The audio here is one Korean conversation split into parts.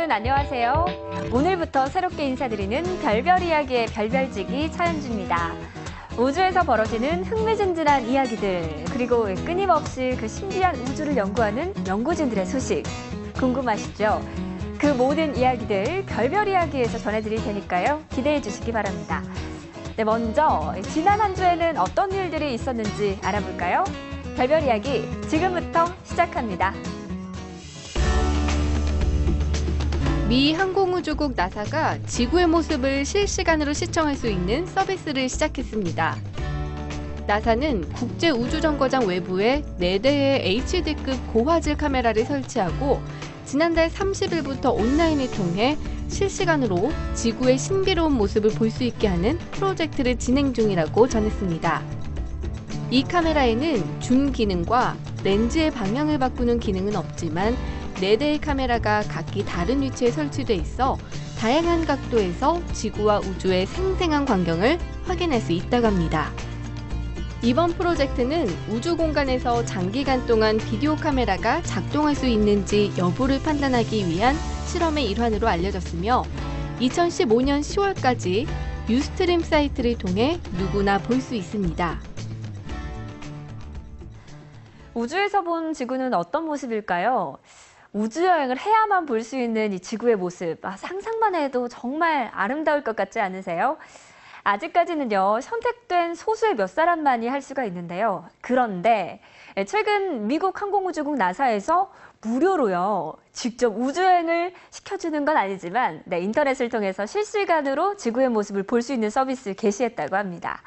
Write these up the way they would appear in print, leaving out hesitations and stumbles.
여러분 안녕하세요. 오늘부터 새롭게 인사드리는 별별 이야기의 별별지기 차현주입니다. 우주에서 벌어지는 흥미진진한 이야기들, 그리고 끊임없이 그 신비한 우주를 연구하는 연구진들의 소식 궁금하시죠? 그 모든 이야기들 별별 이야기에서 전해드릴 테니까요. 기대해 주시기 바랍니다. 네, 먼저 지난 한 주에는 어떤 일들이 있었는지 알아볼까요? 별별 이야기 지금부터 시작합니다. 미 항공우주국 나사가 지구의 모습을 실시간으로 시청할 수 있는 서비스를 시작했습니다. 나사는 국제우주정거장 외부에 4대의 HD급 고화질 카메라를 설치하고 지난달 30일부터 온라인을 통해 실시간으로 지구의 신비로운 모습을 볼 수 있게 하는 프로젝트를 진행 중이라고 전했습니다. 이 카메라에는 줌 기능과 렌즈의 방향을 바꾸는 기능은 없지만 4대의 카메라가 각기 다른 위치에 설치돼 있어 다양한 각도에서 지구와 우주의 생생한 광경을 확인할 수 있다고 합니다. 이번 프로젝트는 우주 공간에서 장기간 동안 비디오 카메라가 작동할 수 있는지 여부를 판단하기 위한 실험의 일환으로 알려졌으며 2015년 10월까지 유스트림 사이트를 통해 누구나 볼 수 있습니다. 우주에서 본 지구는 어떤 모습일까요? 우주여행을 해야만 볼 수 있는 이 지구의 모습, 상상만 해도 정말 아름다울 것 같지 않으세요? 아직까지는요, 선택된 소수의 몇 사람만이 할 수가 있는데요. 그런데 최근 미국 항공우주국 나사에서 무료로요, 직접 우주여행을 시켜주는 건 아니지만 인터넷을 통해서 실시간으로 지구의 모습을 볼 수 있는 서비스를 개시했다고 합니다.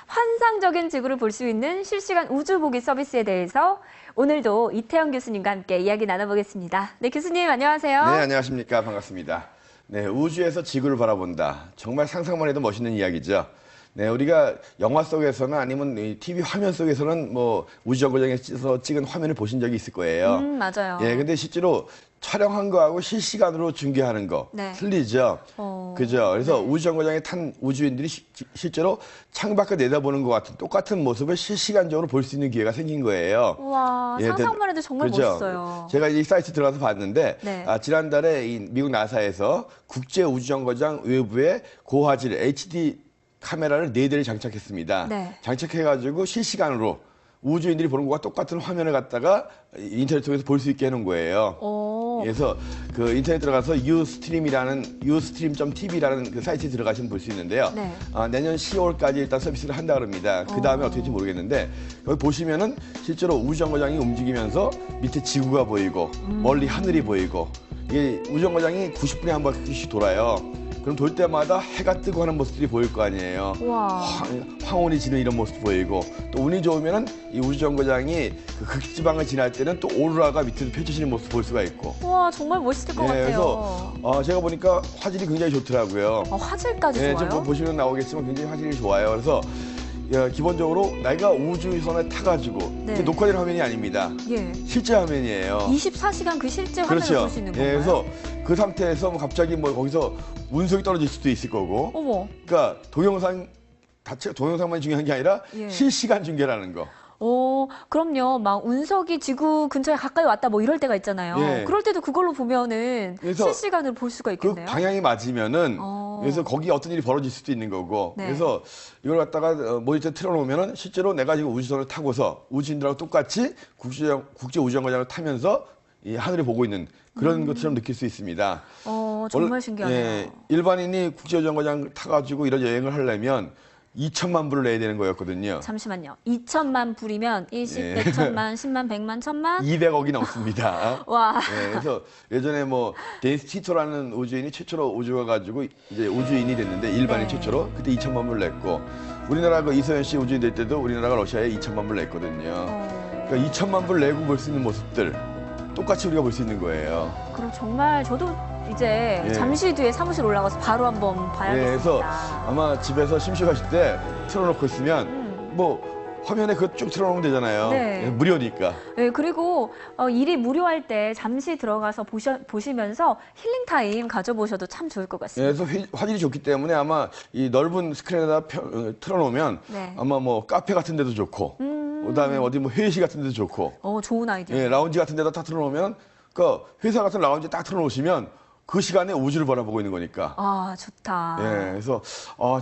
환상적인 지구를 볼 수 있는 실시간 우주보기 서비스에 대해서 오늘도 이태영 교수님과 함께 이야기 나눠보겠습니다. 네, 교수님 안녕하세요. 네, 안녕하십니까. 반갑습니다. 네, 우주에서 지구를 바라본다. 정말 상상만 해도 멋있는 이야기죠. 네, 우리가 영화 속에서는 아니면 TV 화면 속에서는 뭐 우주정거장에서 찍은 화면을 보신 적이 있을 거예요. 맞아요. 예, 근데 실제로 촬영한 거하고 실시간으로 중계하는 거 틀리죠. 그죠? 그래서 우주정거장에 탄 우주인들이 실제로 창밖을 내다보는 것 같은 똑같은 모습을 실시간적으로 볼 수 있는 기회가 생긴 거예요. 와, 상상만 해도 정말 그죠? 멋있어요. 제가 이 사이트 들어가서 봤는데 지난달에 이 미국 나사에서 국제우주정거장 외부에 고화질 HD 카메라를 4대를 장착했습니다. 장착해가지고 실시간으로 우주인들이 보는 것과 똑같은 화면을 갖다가 인터넷 통해서 볼 수 있게 해놓은 거예요. 그래서 그 인터넷 들어가서 ustream.tv라는 그 사이트에 들어가시면 볼 수 있는데요. 내년 10월까지 일단 서비스를 한다 그럽니다. 그 다음에 어떻게 될지 모르겠는데 여기 보시면은 실제로 우주정거장이 움직이면서 밑에 지구가 보이고 멀리 하늘이 보이고 이게 우주정거장이 90분에 한 바퀴씩 돌아요. 그럼 돌 때마다 해가 뜨고 하는 모습들이 보일 거 아니에요. 황혼이 지는 이런 모습도 보이고 또 운이 좋으면은 이 우주정거장이 그 극지방을 지날 때는 또 오로라가 밑에서 펼쳐지는 모습 볼 수가 있고. 와, 정말 멋있을 것 같아요. 그래서 제가 보니까 화질이 굉장히 좋더라고요. 화질까지 좋아요? 지금 보시면 나오겠지만 굉장히 화질이 좋아요. 그래서 기본적으로 내가 우주선에 타가지고 녹화된 화면이 아닙니다. 실제 화면이에요. 24시간 그 실제 화면을 볼 수 있는 건가요? 그래서 그 상태에서 갑자기 뭐 거기서 운석이 떨어질 수도 있을 거고. 그러니까 동영상만 중요한 게 아니라 실시간 중계라는 거. 그럼요. 막 운석이 지구 근처에 가까이 왔다 뭐 이럴 때가 있잖아요. 그럴 때도 그걸로 보면은 실시간으로 볼 수가 있겠네요. 그 방향이 맞으면은 그래서 거기 어떤 일이 벌어질 수도 있는 거고. 그래서 이걸 갖다가 모니터에 틀어놓으면은 실제로 내가 지금 우주선을 타고서 우주인들하고 똑같이 국제 우주정거장을 타면서 이 하늘을 보고 있는 그런 것처럼 느낄 수 있습니다. 정말 신기하네요. 일반인이 국제우주정거장 타가지고 이런 여행을 하려면 2천만 불을 내야 되는 거였거든요. 잠시만요. 2천만 불이면 일십, 100천만, 10만, 100만, 1000만? 200억이 넘습니다. 와. 그래서 예전에 뭐 데니스 티토라는 우주인이 최초로 우주가 가지고 이제 우주인이 됐는데 일반인 최초로 그때 2천만 불을 냈고 우리나라 그 이소연 씨 우주인 될 때도 우리나라가 러시아에 2천만 불을 냈거든요. 그러니까 2천만 불 내고 볼 수 있는 모습들 똑같이 우리가 볼 수 있는 거예요. 그럼 정말 저도 이제 잠시 뒤에 사무실 올라가서 바로 한번 봐야겠습니다. 그래서 아마 집에서 심심하실 때 틀어놓고 있으면 뭐 화면에 그거 쭉 틀어놓으면 되잖아요. 무료니까. 그리고 일이 무료할 때 잠시 들어가서 보시면서 힐링 타임 가져보셔도 참 좋을 것 같습니다. 그래서 화질이 좋기 때문에 아마 이 넓은 스크린에다 틀어놓으면 아마 뭐 카페 같은 데도 좋고 그다음에 어디 뭐 회의실 같은 데도 좋고 좋은 아이디어. 라운지 같은 데다 딱 틀어놓으면 그 회사 같은 라운지에 딱 틀어놓으시면 그 시간에 우주를 바라보고 있는 거니까. 아, 좋다. 예, 그래서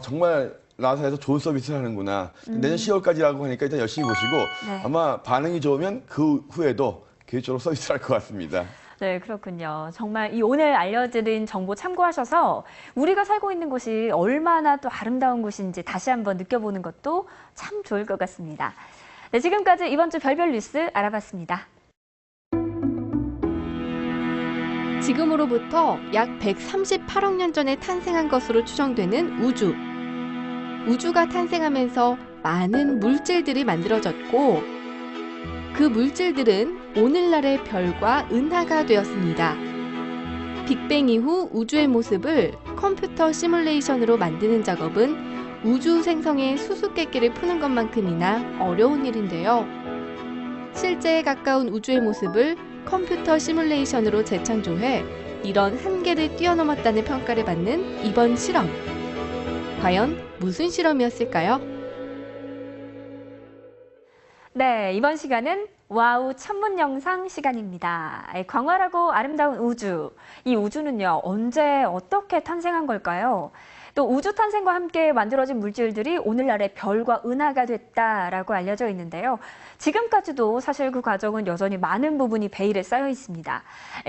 정말 나사에서 좋은 서비스를 하는구나. 내년 10월까지라고 하니까 일단 열심히 보시고 네. 아마 반응이 좋으면 그 후에도 계획적으로 서비스를 할 것 같습니다. 네, 그렇군요. 정말 이 오늘 알려드린 정보 참고하셔서 우리가 살고 있는 곳이 얼마나 또 아름다운 곳인지 다시 한번 느껴보는 것도 참 좋을 것 같습니다. 네, 지금까지 이번 주 별별 뉴스 알아봤습니다. 지금으로부터 약 138억 년 전에 탄생한 것으로 추정되는 우주. 우주가 탄생하면서 많은 물질들이 만들어졌고 그 물질들은 오늘날의 별과 은하가 되었습니다. 빅뱅 이후 우주의 모습을 컴퓨터 시뮬레이션으로 만드는 작업은 우주 생성의 수수께끼를 푸는 것만큼이나 어려운 일인데요. 실제에 가까운 우주의 모습을 컴퓨터 시뮬레이션으로 재창조해 이런 한계를 뛰어넘었다는 평가를 받는 이번 실험. 과연 무슨 실험이었을까요? 네, 이번 시간은 와우 천문 영상 시간입니다. 광활하고 아름다운 우주. 이 우주는요, 언제 어떻게 탄생한 걸까요? 또 우주 탄생과 함께 만들어진 물질들이 오늘날의 별과 은하가 됐다라고 알려져 있는데요. 지금까지도 사실 그 과정은 여전히 많은 부분이 베일에 쌓여 있습니다.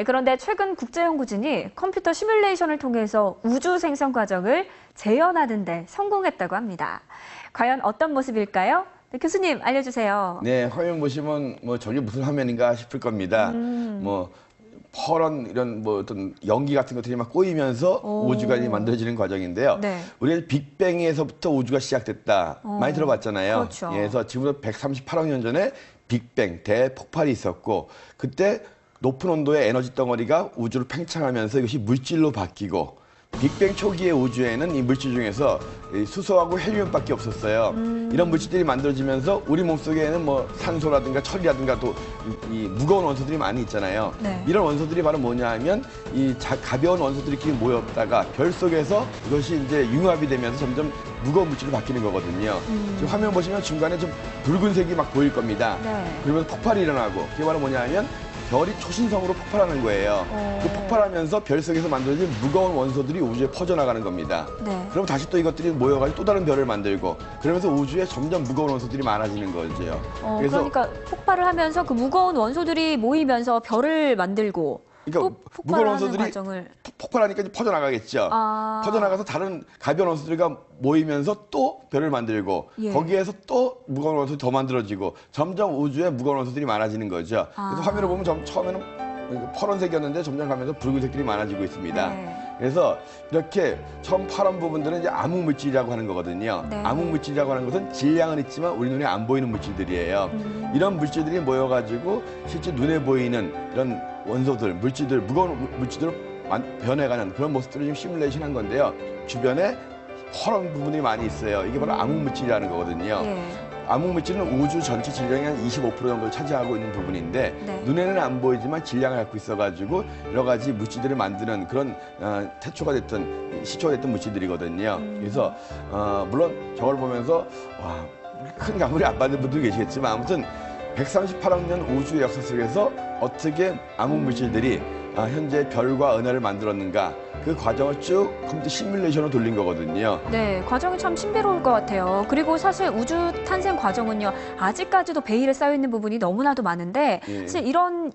그런데 최근 국제연구진이 컴퓨터 시뮬레이션을 통해서 우주 생성 과정을 재현하는 데 성공했다고 합니다. 과연 어떤 모습일까요? 네, 교수님 알려주세요. 네, 화면 보시면 뭐 저게 무슨 화면인가 싶을 겁니다. 뭐 퍼런 이런 뭐 어떤 연기 같은 것들이 막 꼬이면서 우주가 만들어지는 과정인데요. 네. 우리는 빅뱅에서부터 우주가 시작됐다. 많이 들어봤잖아요. 그렇죠. 예, 그래서 지금부터 138억 년 전에 빅뱅 대폭발이 있었고 그때 높은 온도의 에너지 덩어리가 우주를 팽창하면서 이것이 물질로 바뀌고 빅뱅 초기의 우주에는 이 물질 중에서 수소하고 헬륨밖에 없었어요. 이런 물질들이 만들어지면서 우리 몸속에는 뭐 산소라든가 철이라든가 또 이 무거운 원소들이 많이 있잖아요. 네. 이런 원소들이 바로 뭐냐 하면 이 가벼운 원소들끼리 모였다가 별 속에서 이것이 이제 융합이 되면서 점점 무거운 물질로 바뀌는 거거든요. 지금 화면 보시면 중간에 좀 붉은색이 막 보일 겁니다. 네. 그러면서 폭발이 일어나고 그게 바로 뭐냐 하면 별이 초신성으로 폭발하는 거예요. 그 폭발하면서 별 속에서 만들어진 무거운 원소들이 우주에 퍼져나가는 겁니다. 네. 그럼 다시 또 이것들이 모여가지고 또 다른 별을 만들고 그러면서 우주에 점점 무거운 원소들이 많아지는 거죠. 그러니까 폭발을 하면서 그 무거운 원소들이 모이면서 별을 만들고 그러니까 또 무거운 폭발하는 원소들이 과정을 폭발하니까 이제 퍼져나가겠죠. 퍼져나가서 다른 가벼운 원소들과 모이면서 또 별을 만들고 예. 거기에서 또 무거운 원소들이 더 만들어지고 점점 우주에 무거운 원소들이 많아지는 거죠. 그래서 화면을 보면 처음에는 파란색이었는데 점점 가면서 붉은색들이 많아지고 있습니다. 네. 그래서 이렇게 처음 파란 부분들은 이제 암흑 물질이라고 하는 거거든요. 네. 암흑 물질이라고 하는 것은 질량은 있지만 우리 눈에 안 보이는 물질들이에요. 이런 물질들이 모여가지고 실제 눈에 보이는 이런 원소들, 물질들, 무거운 물질들로 변해가는 그런 모습들을 지금 시뮬레이션 한 건데요. 주변에 파란 부분이 많이 있어요. 이게 바로 암흑 물질이라는 거거든요. 예. 암흑 물질은 우주 전체 질량의 한 25% 정도를 차지하고 있는 부분인데 네. 눈에는 안 보이지만 질량을 갖고 있어가지고 여러 가지 물질들을 만드는 그런 태초가 됐던 시초가 됐던 물질들이거든요. 그래서 물론 저걸 보면서 와, 큰 감흥을 안 받는 분도 계시겠지만 아무튼 138억 년 우주 역사 속에서 어떻게 암흑 물질들이 현재 별과 은하를 만들었는가 그 과정을 쭉 컴퓨터 시뮬레이션으로 돌린 거거든요. 네, 과정이 참 신비로울 것 같아요. 그리고 사실 우주 탄생 과정은요, 아직까지도 베일에 쌓여 있는 부분이 너무나도 많은데, 예. 사실 이런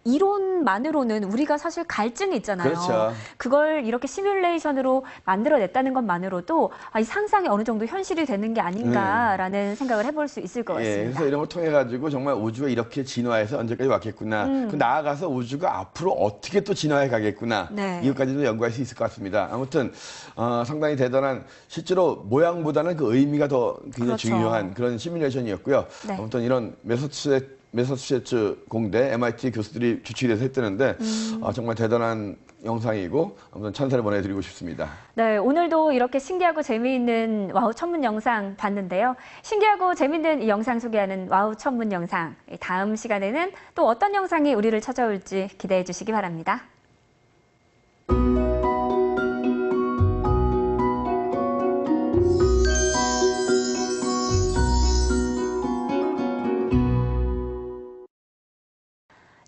이론만으로는 우리가 사실 갈증이 있잖아요. 그렇죠. 그걸 이렇게 시뮬레이션으로 만들어냈다는 것만으로도 이 상상이 어느 정도 현실이 되는 게 아닌가라는 생각을 해볼 수 있을 것 같습니다. 예, 그래서 이런 걸 통해 가지고 정말 우주가 이렇게 진화해서 언제까지 왔겠구나. 그 나아가서 우주가 앞으로 어떻게 또 진화해 가겠구나. 네. 이것까지도 연구할 수 있을 것 같습니다. 아무튼 상당히 대단한 실제로 모양보다는 그 의미가 더 굉장히 그렇죠. 중요한 그런 시뮬레이션이었고요. 네. 아무튼 이런 매사추세츠 공대 MIT 교수들이 주축이 돼서 했다는데 정말 대단한 영상이고 아무튼 찬사를 보내드리고 싶습니다. 네, 오늘도 이렇게 신기하고 재미있는 와우 천문 영상 봤는데요. 신기하고 재미있는 이 영상 소개하는 와우 천문 영상. 다음 시간에는 또 어떤 영상이 우리를 찾아올지 기대해 주시기 바랍니다.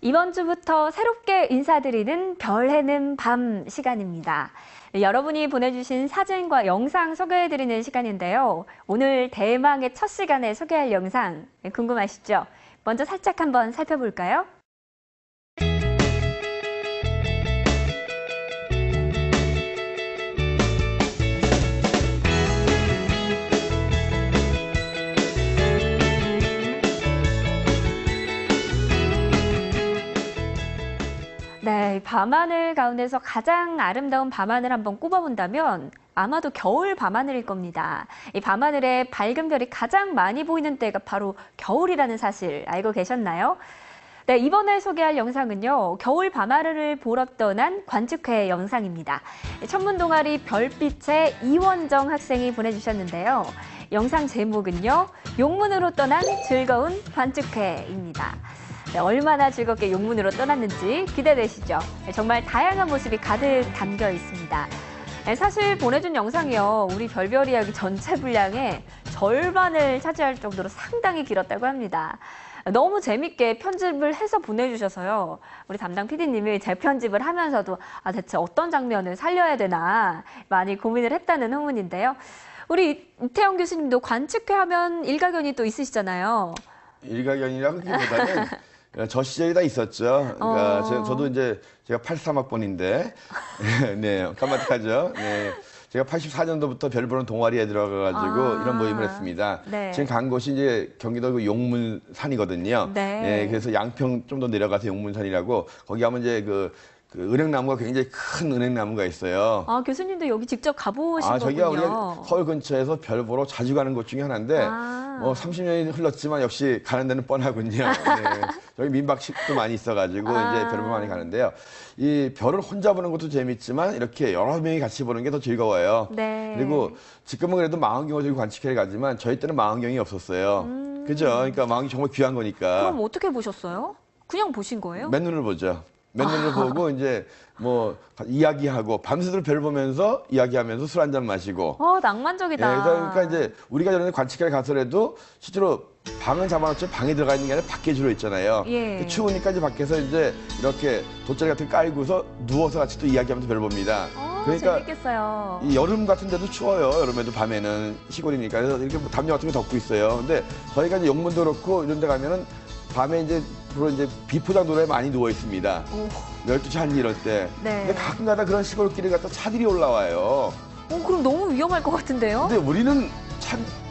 이번 주부터 새롭게 인사드리는 별 해는 밤 시간입니다. 여러분이 보내주신 사진과 영상 소개해드리는 시간인데요. 오늘 대망의 첫 시간에 소개할 영상 궁금하시죠? 먼저 살짝 한번 살펴볼까요? 네, 밤하늘 가운데서 가장 아름다운 밤하늘 한번 꼽아본다면 아마도 겨울 밤하늘일 겁니다. 이 밤하늘에 밝은 별이 가장 많이 보이는 때가 바로 겨울이라는 사실 알고 계셨나요? 네, 이번에 소개할 영상은요. 겨울 밤하늘을 보러 떠난 관측회 영상입니다. 천문동아리 별빛의 이원정 학생이 보내주셨는데요. 영상 제목은요. 용문으로 떠난 즐거운 관측회입니다. 네, 얼마나 즐겁게 용문으로 떠났는지 기대되시죠? 네, 정말 다양한 모습이 가득 담겨 있습니다. 네, 사실 보내준 영상이요. 우리 별별 이야기 전체 분량의 절반을 차지할 정도로 상당히 길었다고 합니다. 너무 재밌게 편집을 해서 보내주셔서요. 우리 담당 PD님이 재편집을 하면서도 대체 어떤 장면을 살려야 되나 많이 고민을 했다는 후문인데요. 우리 이태영 교수님도 관측회 하면 일가견이 또 있으시잖아요. 일가견이라고 하기보다는 저 시절이 다 있었죠. 그러니까 저도 이제 제가 83학번인데, 네, 깜찍하죠. 네. 제가 84년도부터 별 보는 동아리에 들어가가지고 이런 모임을 했습니다. 네. 지금 간 곳이 이제 경기도 그 용문산이거든요. 네. 네, 그래서 양평 좀 더 내려가서 용문산이라고 거기 가면 이제 그 은행나무가 굉장히 큰 은행나무가 있어요. 교수님도 여기 직접 가보신 거군요. 저기가 우리가 서울 근처에서 별 보러 자주 가는 곳 중에 하나인데 뭐 30년이 흘렀지만 역시 가는 데는 뻔하군요. 네. 저기 민박집도 많이 있어가지고 이제 별을 많이 가는데요. 이 별을 혼자 보는 것도 재밌지만 이렇게 여러 명이 같이 보는 게 더 즐거워요. 네. 그리고 지금은 그래도 망원경을 들고 관측회를 가지만 저희 때는 망원경이 없었어요. 그죠? 그러니까 망원경이 정말 귀한 거니까. 그럼 어떻게 보셨어요? 그냥 보신 거예요? 맨눈을 보죠. 맨눈을 보고 이제 뭐 이야기하고 밤새도록 별 보면서 이야기하면서 술 한잔 마시고. 낭만적이다. 예, 그러니까 이제 우리가 전에 관측회를 가서라도 실제로 방은 잡아놓죠. 방에 들어가 있는 게 아니라 밖에 주로 있잖아요. 예. 추우니까 이제 밖에서 이제 이렇게 돗자리 같은 거 깔고서 누워서 같이 또 이야기하면서 별 봅니다. 그러니까 재밌겠어요. 이 여름 같은 데도 추워요. 여름에도 밤에는 시골이니까. 그래서 이렇게 뭐 담요 같은 거 덮고 있어요. 근데 저희가 이제 용문도 그렇고 이런 데 가면은 밤에 이제 주로 이제 비포장 도로에 많이 누워 있습니다. 12시 1시 이럴 때. 네. 근데 가끔가다 그런 시골길을 갖다 차들이 올라와요. 그럼 너무 위험할 것 같은데요? 근데 우리는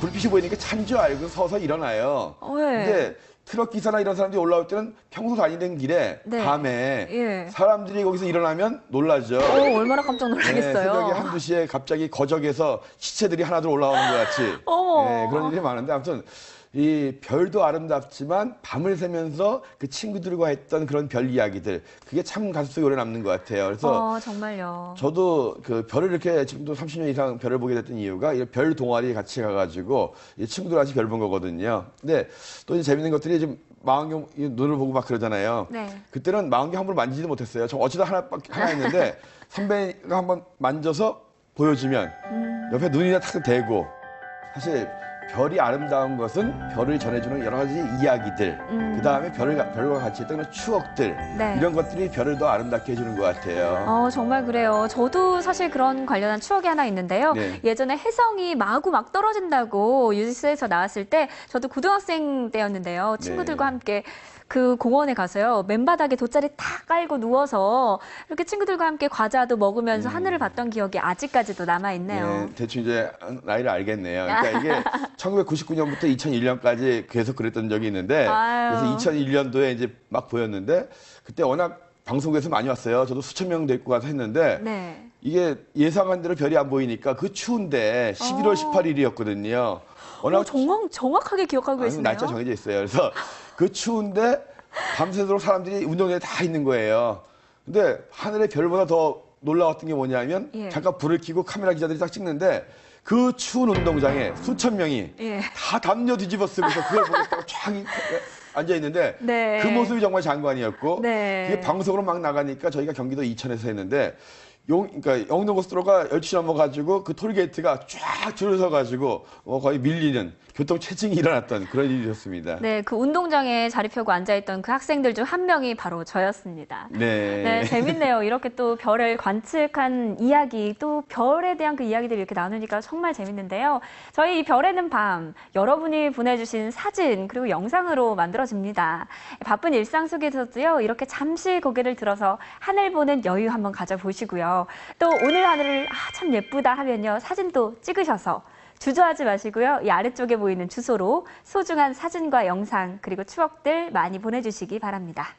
불빛이 보이니까 찬 줄 알고 서서 일어나요. 네. 근데 트럭 기사나 이런 사람들이 올라올 때는 평소 다니는 길에 네. 밤에 예. 사람들이 거기서 일어나면 놀라죠. 얼마나 깜짝 네, 놀라겠어요. 새벽에 1~2시에 갑자기 거적에서 시체들이 하나둘 올라오는 것 같이 네, 그런 일이 많은데 아무튼 이 별도 아름답지만 밤을 새면서 그 친구들과 했던 그런 별 이야기들 그게 참 가슴속에 오래 남는 것 같아요. 그래서 정말요. 저도 그 별을 이렇게 지금도 30년 이상 별을 보게 됐던 이유가 이 별 동아리에 같이 가가지고 이 친구들 같이 별 본 거거든요. 근데 또 이제 재밌는 것들이 지금 망원경 눈을 보고 막 그러잖아요. 네. 그때는 망원경 함부로 만지지도 못했어요. 저 어쩌다 하나 했는데 선배가 한번 만져서 보여주면 옆에 눈이나 탁 대고 사실 별이 아름다운 것은 별을 전해주는 여러 가지 이야기들, 그 다음에 별과 같이 했던 그런 추억들, 네. 이런 것들이 별을 더 아름답게 해주는 것 같아요. 정말 그래요. 저도 사실 그런 관련한 추억이 하나 있는데요. 네. 예전에 혜성이 마구 막 떨어진다고 뉴스에서 나왔을 때 저도 고등학생 때였는데요. 친구들과 네. 함께 그 공원에 가서요. 맨바닥에 돗자리 탁 깔고 누워서 이렇게 친구들과 함께 과자도 먹으면서 하늘을 봤던 기억이 아직까지도 남아있네요. 네, 대충 이제 나이를 알겠네요. 그러니까 이게 1999년부터 2001년까지 계속 그랬던 적이 있는데 그래서 2001년도에 이제 막 보였는데 그때 워낙 방송국에서 많이 왔어요. 저도 수천 명 데리고 가서 했는데 네. 이게 예상한 대로 별이 안 보이니까 그 추운데 11월 18일이었거든요. 워낙 정확하게 기억하고 계시네요. 날짜 정해져 있어요. 그래서 그 추운데 밤새도록 사람들이 운동장에 다 있는 거예요. 근데 하늘의 별보다 더 놀라웠던 게 뭐냐면 잠깐 불을 켜고 카메라 기자들이 딱 찍는데 그 추운 운동장에 수천 명이 다 담요 뒤집어 쓰면서 그걸 보겠다고 쫙 앉아 있는데 그 모습이 정말 장관이었고 그게 방송으로 막 나가니까 저희가 경기도 이천에서 했는데 그러니까 영동고속도로가 12시 넘어가지고 그 톨게이트가 쫙 줄을 서가지고 거의 밀리는 교통 체증이 일어났던 그런 일이었습니다. 네, 그 운동장에 자리 펴고 앉아있던 그 학생들 중 한 명이 바로 저였습니다. 네. 네, 재밌네요. 이렇게 또 별을 관측한 이야기, 또 별에 대한 그 이야기들을 이렇게 나누니까 정말 재밌는데요. 저희 이 별에는 밤, 여러분이 보내주신 사진 그리고 영상으로 만들어집니다. 바쁜 일상 속에서도요, 이렇게 잠시 고개를 들어서 하늘 보는 여유 한번 가져보시고요. 또 오늘 하늘을 참 예쁘다 하면요, 사진도 찍으셔서 주저하지 마시고요. 이 아래쪽에 보이는 주소로 소중한 사진과 영상 그리고 추억들 많이 보내주시기 바랍니다.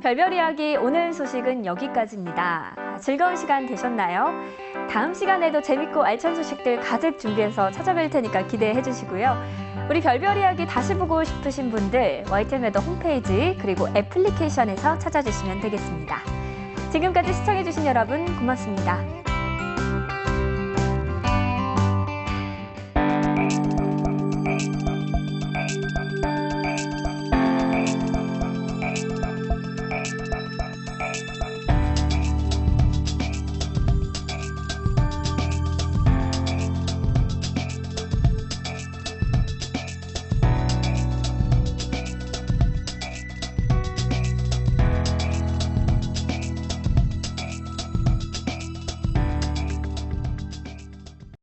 별별 이야기 오늘 소식은 여기까지입니다. 즐거운 시간 되셨나요? 다음 시간에도 재밌고 알찬 소식들 가득 준비해서 찾아뵐 테니까 기대해 주시고요. 우리 별별 이야기 다시 보고 싶으신 분들 YTN 웨더 홈페이지 그리고 애플리케이션에서 찾아주시면 되겠습니다. 지금까지 시청해 주신 여러분 고맙습니다.